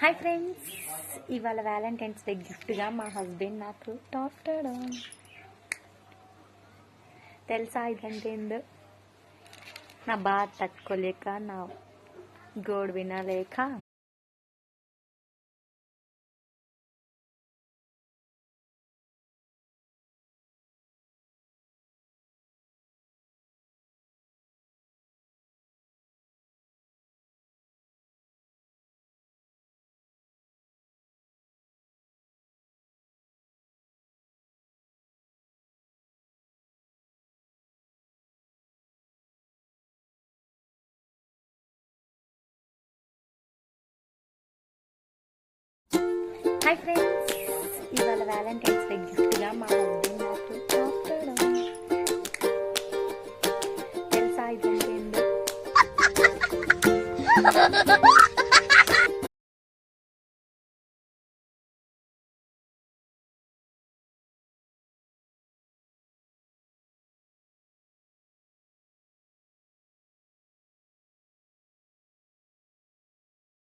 Hi friends, ఇవాళ Valentine's day గిఫ్ట్గా మా హస్బెండ్ నాకు టాప్ తెలుసా ఇదంటే ఏందో. నా బాధ తట్టుకోలేక, నా గోడు వినలేక హాయ్ ఫ్రెండ్స్, ఇవాళ వ్యాలంటైన్స్ డే గిఫ్ట్గా మా హస్బెండ్ నాకు టాప్ తెలుసా ఇదంటే ఏందో.